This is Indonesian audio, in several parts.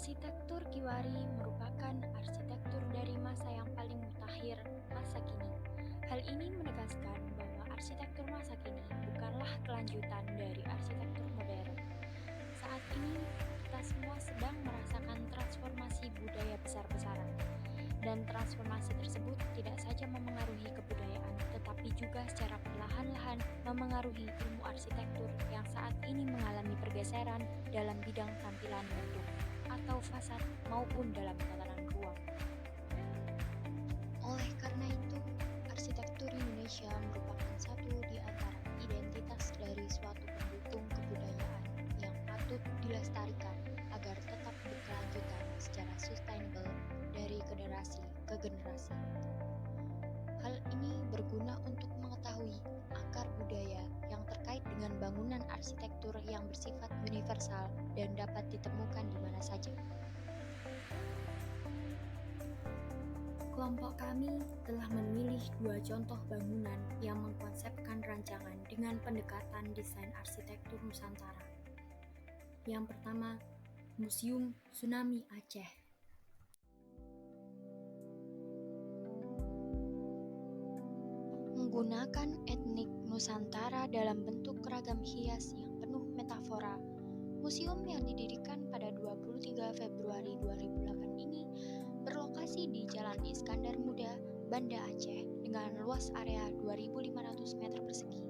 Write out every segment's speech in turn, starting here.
Arsitektur Kiwari merupakan arsitektur dari masa yang paling mutakhir, masa kini. Hal ini menegaskan bahwa arsitektur masa kini bukanlah kelanjutan dari arsitektur modern. Saat ini, kita semua sedang merasakan transformasi budaya besar-besaran. Dan transformasi tersebut tidak saja memengaruhi kebudayaan, tetapi juga secara perlahan-lahan memengaruhi ilmu arsitektur yang saat ini mengalami pergeseran dalam bidang tampilan bentuk atau fasad maupun dalam tatanan ruang. Oleh karena itu, arsitektur Indonesia merupakan satu di antara identitas dari suatu pendukung kebudayaan yang patut dilestarikan agar tetap berkelanjutan secara sustainable dari generasi ke generasi. Hal ini berguna untuk mengetahui akar budaya yang terkait dengan bangunan arsitektur yang bersifat universal dan dapat ditemukan di mana saja. Kelompok kami telah memilih 2 contoh bangunan yang mengkonsepkan rancangan dengan pendekatan desain arsitektur Nusantara. Yang pertama, Museum Tsunami Aceh. Menggunakan etnik Nusantara dalam bentuk ragam hias yang penuh metafora, museum yang didirikan pada 23 Februari 2008 ini berlokasi di Jalan Iskandar Muda, Banda Aceh dengan luas area 2.500 meter persegi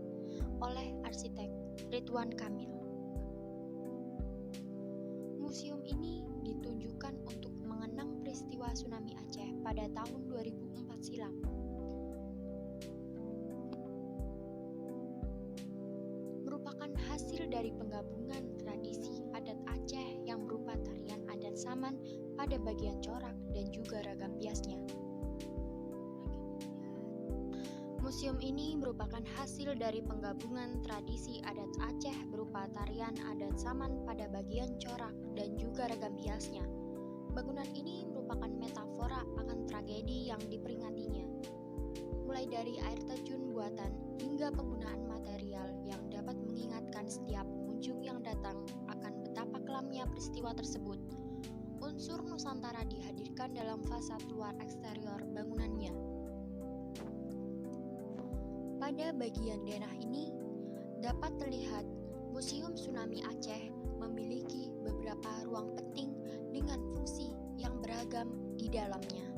oleh arsitek Ridwan Kamil. Museum ini ditunjukkan untuk mengenang peristiwa tsunami Aceh pada tahun 2004 silam. Merupakan hasil dari penggabungan tradisi adat Aceh yang berupa tarian adat Saman pada bagian corak dan juga ragam biasnya. Museum ini merupakan hasil dari penggabungan tradisi adat Aceh berupa tarian adat Saman pada bagian corak dan juga ragam biasnya. Bangunan ini merupakan metafora akan tragedi yang diperingatinya. Mulai dari air terjun buatan hingga penggunaan material yang dapat mengingatkan setiap pengunjung yang datang akan betapa kelamnya peristiwa tersebut. Unsur Nusantara dihadirkan dalam fasad luar eksterior bangunannya. Pada bagian denah ini dapat terlihat Museum Tsunami Aceh memiliki beberapa ruang penting dengan fungsi yang beragam di dalamnya.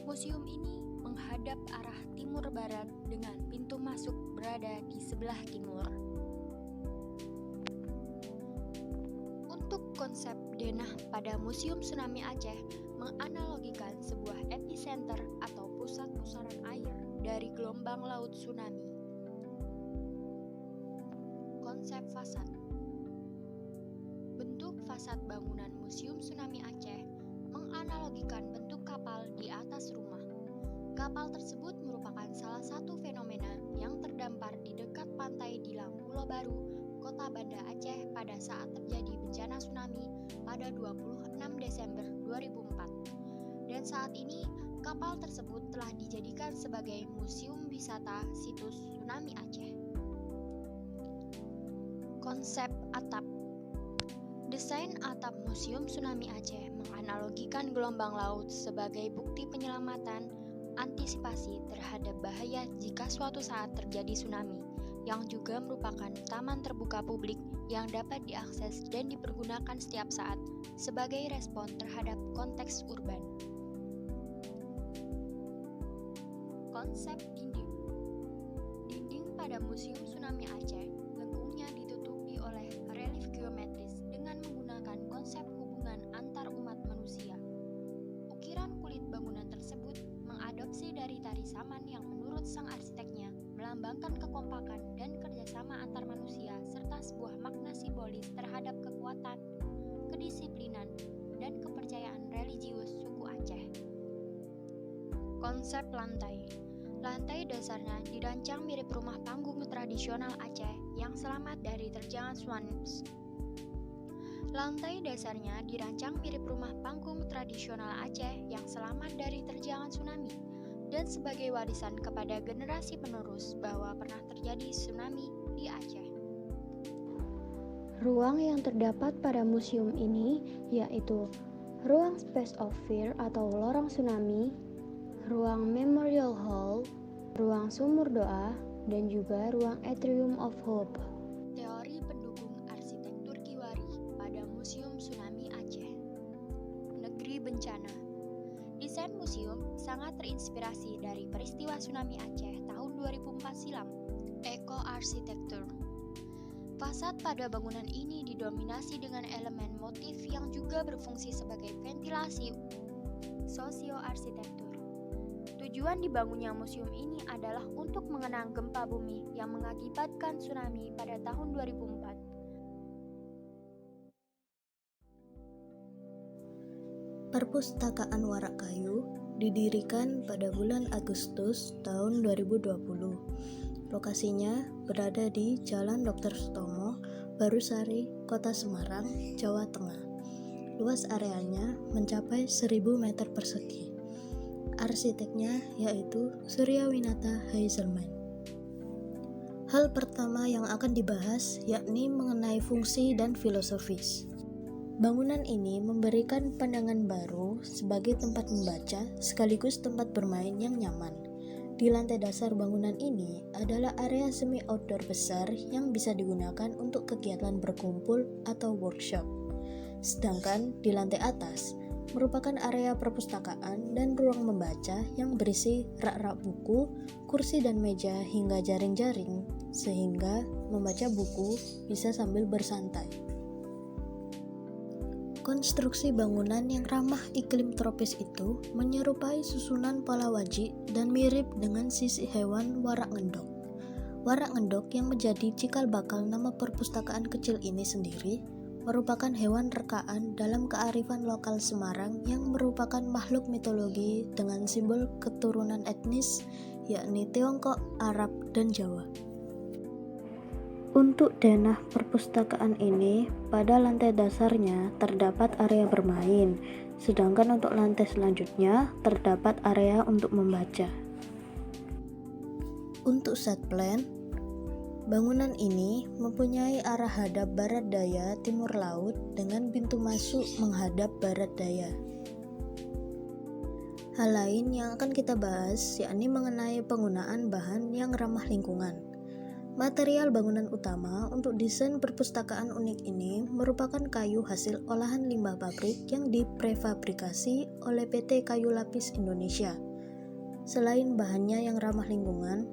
Museum ini menghadap arah timur barat dengan pintu masuk berada di sebelah timur. Untuk konsep denah pada Museum Tsunami Aceh menganalogikan sebuah epicenter atau pusat pusaran air dari gelombang laut tsunami. Konsep fasad. Bentuk fasad bangunan Museum Tsunami Aceh menganalogikan bentuk kapal di atas rumah. Kapal tersebut merupakan salah satu fenomena yang terdampar di dekat pantai Dilang Pulau Baru, Kota Banda Aceh pada saat terjadi bencana tsunami pada 26 Desember 2004. Dan saat ini, kapal tersebut telah dijadikan sebagai museum wisata situs tsunami Aceh. Konsep atap. Desain atap Museum Tsunami Aceh menganalogikan gelombang laut sebagai bukti penyelamatan antisipasi terhadap bahaya jika suatu saat terjadi tsunami, yang juga merupakan taman terbuka publik yang dapat diakses dan dipergunakan setiap saat sebagai respon terhadap konteks urban. Konsep dinding. Dinding pada Museum Tsunami Aceh lengkungnya ditutupi oleh relief geometris dengan menggunakan konsep hubungan antar umat manusia. Ukiran kulit bangunan tersebut mengadopsi dari tari Saman yang menurut sang arsiteknya melambangkan kekompakan dan kerjasama antar manusia serta sebuah makna simbolis terhadap kekuatan, kedisiplinan, dan kepercayaan religius suku Aceh. Konsep lantai. Lantai dasarnya dirancang mirip rumah panggung tradisional Aceh yang selamat dari terjangan tsunami. Lantai dasarnya dirancang mirip rumah panggung tradisional Aceh yang selamat dari terjangan tsunami dan sebagai warisan kepada generasi penerus bahwa pernah terjadi tsunami di Aceh. Ruang yang terdapat pada museum ini yaitu ruang Space of Fear atau lorong tsunami, ruang Memorial Hall, ruang sumur doa, dan juga ruang Atrium of Hope. Teori pendukung arsitektur Kiwari pada Museum Tsunami Aceh. Negeri Bencana. Desain museum sangat terinspirasi dari peristiwa tsunami Aceh tahun 2004 silam. Eko-arsitektur. Fasad pada bangunan ini didominasi dengan elemen motif yang juga berfungsi sebagai ventilasi. Sosio-arsitektur. Tujuan dibangunnya museum ini adalah untuk mengenang gempa bumi yang mengakibatkan tsunami pada tahun 2004. Perpustakaan Warak Kayu didirikan pada bulan Agustus tahun 2020. Lokasinya berada di Jalan Dr. Sutomo, Barusari, Kota Semarang, Jawa Tengah. Luas areanya mencapai 1000 meter persegi. Arsiteknya yaitu Suryawinata Hazelman. Hal pertama yang akan dibahas yakni mengenai fungsi dan filosofis. Bangunan ini memberikan pandangan baru sebagai tempat membaca sekaligus tempat bermain yang nyaman. Di lantai dasar bangunan ini adalah area semi outdoor besar yang bisa digunakan untuk kegiatan berkumpul atau workshop. Sedangkan di lantai atas merupakan area perpustakaan dan ruang membaca yang berisi rak-rak buku, kursi dan meja hingga jaring-jaring, sehingga membaca buku bisa sambil bersantai. Konstruksi bangunan yang ramah iklim tropis itu menyerupai susunan pola wajik dan mirip dengan sisik hewan warak ngendok. Warak ngendok yang menjadi cikal bakal nama perpustakaan kecil ini sendiri merupakan hewan rekaan dalam kearifan lokal Semarang yang merupakan makhluk mitologi dengan simbol keturunan etnis yakni Tiongkok, Arab, dan Jawa. Untuk denah perpustakaan ini, pada lantai dasarnya terdapat area bermain, sedangkan untuk lantai selanjutnya terdapat area untuk membaca. Untuk set plan, bangunan ini mempunyai arah hadap barat daya timur laut dengan pintu masuk menghadap barat daya. Hal lain yang akan kita bahas yakni mengenai penggunaan bahan yang ramah lingkungan. Material bangunan utama untuk desain perpustakaan unik ini merupakan kayu hasil olahan limbah pabrik yang diprefabrikasi oleh PT Kayu Lapis Indonesia. Selain bahannya yang ramah lingkungan,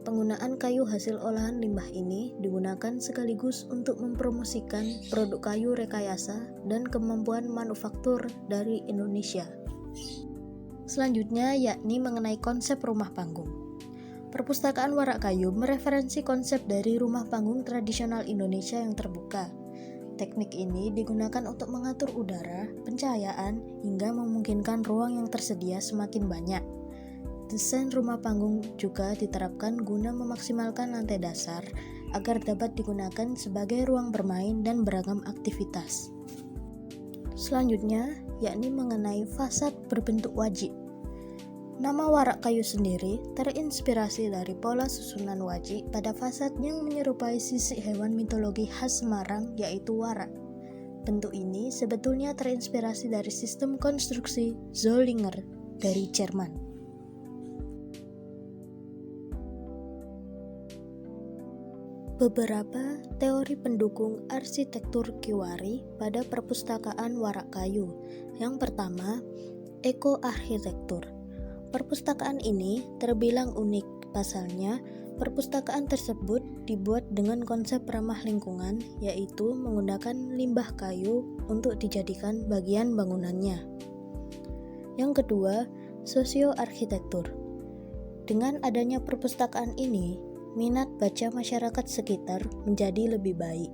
penggunaan kayu hasil olahan limbah ini digunakan sekaligus untuk mempromosikan produk kayu rekayasa dan kemampuan manufaktur dari Indonesia. Selanjutnya yakni mengenai konsep rumah panggung. Perpustakaan Warak Kayu mereferensi konsep dari rumah panggung tradisional Indonesia yang terbuka. Teknik ini digunakan untuk mengatur udara, pencahayaan, hingga memungkinkan ruang yang tersedia semakin banyak. Desain rumah panggung juga diterapkan guna memaksimalkan lantai dasar agar dapat digunakan sebagai ruang bermain dan beragam aktivitas. Selanjutnya, yakni mengenai fasad berbentuk wajik. Nama Warak Kayu sendiri terinspirasi dari pola susunan wajik pada fasad yang menyerupai sisik hewan mitologi khas Semarang yaitu warak. Bentuk ini sebetulnya terinspirasi dari sistem konstruksi Zollinger dari Jerman. Beberapa teori pendukung arsitektur Kiwari pada perpustakaan Warak Kayu. Yang pertama, eko-arsitektur. Perpustakaan ini terbilang unik, pasalnya perpustakaan tersebut dibuat dengan konsep ramah lingkungan, yaitu menggunakan limbah kayu untuk dijadikan bagian bangunannya. Yang kedua, sosio-arsitektur. Dengan adanya perpustakaan ini, minat baca masyarakat sekitar menjadi lebih baik.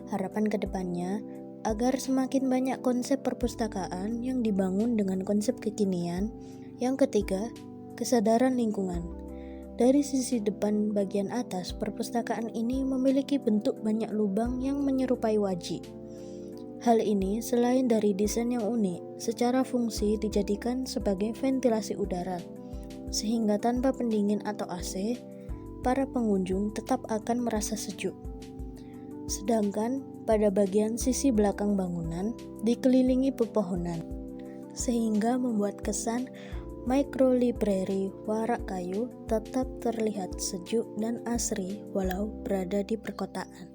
Harapan kedepannya agar semakin banyak konsep perpustakaan yang dibangun dengan konsep kekinian. Yang ketiga, kesadaran lingkungan. Dari sisi depan bagian atas, perpustakaan ini memiliki bentuk banyak lubang yang menyerupai wajik. Hal ini selain dari desain yang unik, secara fungsi dijadikan sebagai ventilasi udara, sehingga tanpa pendingin atau AC, para pengunjung tetap akan merasa sejuk. Sedangkan pada bagian sisi belakang bangunan dikelilingi pepohonan, sehingga membuat kesan microlibrary Warak Kayu tetap terlihat sejuk dan asri walau berada di perkotaan.